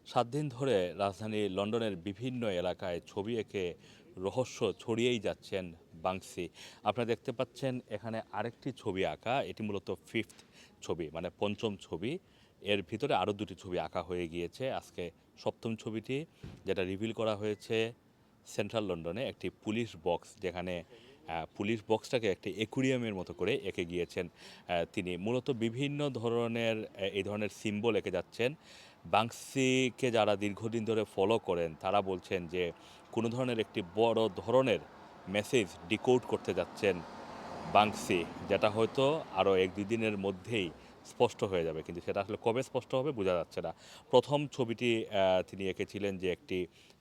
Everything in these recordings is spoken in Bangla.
৭ দিন ধরে রাজধানী লন্ডনের বিভিন্ন এলাকায় ছবি এঁকে রহস্য ছড়িয়েই যাচ্ছেন বাংসি। আপনারা দেখতে পাচ্ছেন এখানে আরেকটি ছবি আঁকা, এটি মূলত ফিফথ ছবি, মানে পঞ্চম ছবি। এর ভিতরে আরও দুটি ছবি আঁকা হয়ে গিয়েছে। আজকে সপ্তম ছবিটি, যেটা রিভিল করা হয়েছে সেন্ট্রাল লন্ডনে একটি পুলিশ বক্স, যেখানে পুলিশ বক্সটাকে একটি অ্যাকুরিয়ামের মতো করে এঁকে গিয়েছেন তিনি। মূলত বিভিন্ন ধরনের এই ধরনের সিম্বল এঁকে যাচ্ছেন। বাংসিকে যারা দীর্ঘদিন ধরে ফলো করেন তারা বলছেন যে কোনো ধরনের একটি বড় ধরনের মেসেজ ডিকোড করতে যাচ্ছেন বাংসি, যেটা হয়তো আরও 1-2 দিনের মধ্যেই স্পষ্ট হয়ে যাবে, কিন্তু সেটা আসলে কবে স্পষ্ট হবে বোঝা যাচ্ছে না। প্রথম ছবিটি তিনি এঁকেছিলেন যে একটি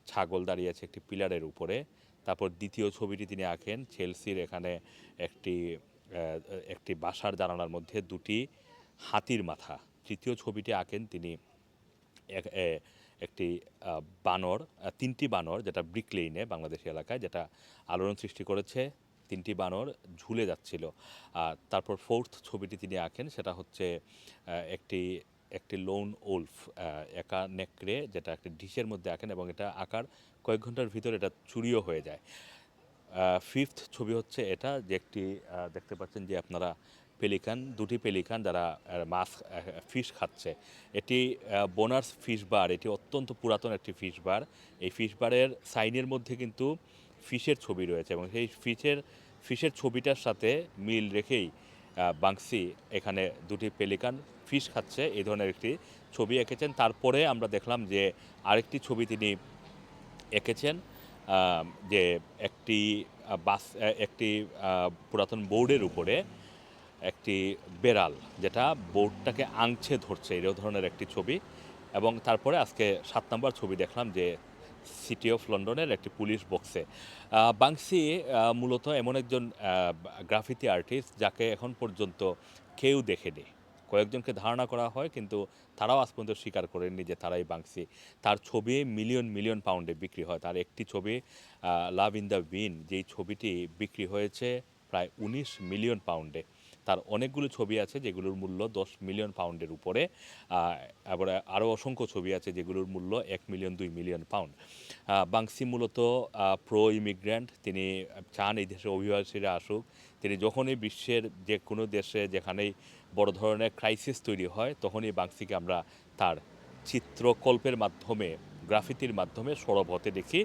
ছাগল দাঁড়িয়ে আছে একটি পিলারের উপরে। তারপর দ্বিতীয় ছবিটি তিনি আঁকেন চেলসির এখানে একটি একটি বাসার জানালার মধ্যে দুটি হাতির মাথা। তৃতীয় ছবিটি আঁকেন তিনি একটি বানর, তিনটি বানর, যেটা ব্রিক লেইনে বাংলাদেশি এলাকায়, যেটা আলোড়ন সৃষ্টি করেছে। তিনটি বানর ঝুলে যাচ্ছিল। আর তারপর ফোর্থ ছবিটি তিনি আঁকেন, সেটা হচ্ছে একটি একটি লোন ওলফ, একা নেকড়ে, যেটা একটি ডিশের মধ্যে আঁকেন এবং এটা আঁকার কয়েক ঘন্টার ভিতরে এটা চুরিও হয়ে যায়। ফিফথ ছবি হচ্ছে এটা, যে একটি দেখতে পাচ্ছেন যে আপনারা পেলিকান, দুটি পেলিকান যারা মাছ ফিশ খাচ্ছে। এটি বোনার্স ফিশ বার, এটি অত্যন্ত পুরাতন একটি ফিশ বার। এই ফিশ বারের সাইনের মধ্যে কিন্তু ফিশের ছবি রয়েছে এবং সেই ফিশের ছবিটার সাথে মিল রেখেই বাংসি এখানে দুটি পেলিকান ফিশ খাচ্ছে এই ধরনের একটি ছবি এঁকেছেন। তারপরে আমরা দেখলাম যে আরেকটি ছবি তিনি এঁকেছেন, যে একটি একটি পুরাতন বোর্ডের উপরে একটি বেড়াল, যেটা বোর্ডটাকে আংছে ধরছে, এই ধরনের একটি ছবি। এবং তারপরে আজকে 7 নম্বর ছবি দেখলাম যে সিটি অফ লন্ডনের একটি পুলিশ বক্সে। বাংসি মূলত এমন একজন গ্রাফিতি আর্টিস্ট যাকে এখন পর্যন্ত কেউ দেখেনি। কয়েকজনকে ধারণা করা হয়, কিন্তু তারাও আজ পর্যন্ত স্বীকার করেননি যে তারাই বাংসি। তার ছবি মিলিয়ন মিলিয়ন পাউন্ডে বিক্রি হয়। তার একটি ছবি লাভ ইন দ্য উইন, যেই ছবিটি বিক্রি হয়েছে প্রায় 19 মিলিয়ন পাউন্ডে। তার অনেকগুলো ছবি আছে যেগুলোর মূল্য 10 মিলিয়ন পাউন্ডের উপরে। আবার আরও অসংখ্য ছবি আছে যেগুলোর মূল্য 1 মিলিয়ন 2 মিলিয়ন পাউন্ড। বাংসি মূলত প্রো ইমিগ্র্যান্ট। তিনি চান এই দেশে অভিবাসীরা আসুক। তিনি যখনই বিশ্বের যে কোনো দেশে যেখানেই বড় ধরনের ক্রাইসিস তৈরি হয়, তখনই বাংসিকে আমরা তার চিত্রকল্পের মাধ্যমে, গ্রাফিতির মাধ্যমে সরব হতে দেখি।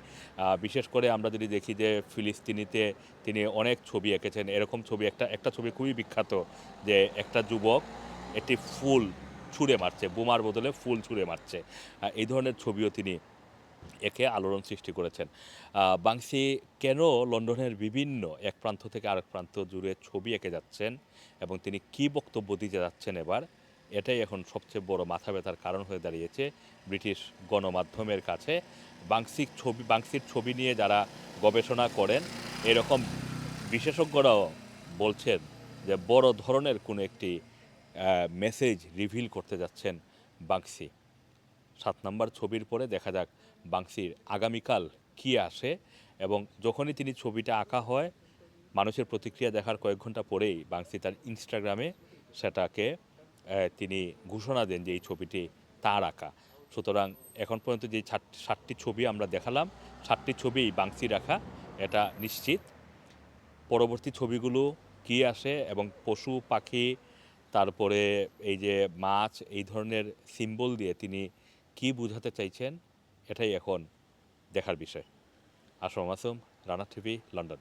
বিশেষ করে আমরা যদি দেখি যে ফিলিস্তিনিতে তিনি অনেক ছবি এঁকেছেন। এরকম ছবি, একটা ছবি খুবই বিখ্যাত, যে একটা যুবক একটি ফুল ছুঁড়ে মারছে, বোমার বদলে ফুল ছুঁড়ে মারছে। এই ধরনের ছবিও তিনি একে আলোড়ন সৃষ্টি করেছেন। বাংসি কেন লন্ডনের বিভিন্ন এক প্রান্ত থেকে আরেক প্রান্ত জুড়ে ছবি এঁকে যাচ্ছেন এবং তিনি কী বক্তব্য দিতে যাচ্ছেন এবার, এটাই এখন সবচেয়ে বড় মাথা ব্যথার কারণ হয়ে দাঁড়িয়েছে ব্রিটিশ গণমাধ্যমের কাছে। বাংসির ছবি নিয়ে যারা গবেষণা করেন, এরকম বিশেষজ্ঞরাও বলছেন যে বড় ধরনের কোনো একটি মেসেজ রিভিল করতে যাচ্ছেন বাংসি। 7 নাম্বার ছবির পরে দেখা যাক বাংসির আগামীকাল কী আসে। এবং যখনই তিনি ছবিটা আঁকা হয়, মানুষের প্রতিক্রিয়া দেখার কয়েক ঘন্টা পরেই বাংসি তার ইনস্টাগ্রামে সেটাকে তিনি ঘোষণা দেন যে এই ছবিটি তার আঁকা। সুতরাং এখন পর্যন্ত যে 7টি ছবি আমরা দেখালাম, 7টি ছবিই বাংসির আঁকা, এটা নিশ্চিত। পরবর্তী ছবিগুলো কী আসে এবং পশু পাখি, তারপরে এই যে মাছ, এই ধরনের সিম্বল দিয়ে তিনি কী বোঝাতে চাইছেন, এটাই এখন দেখার বিষয়। Assam Masum, Rana TV, London.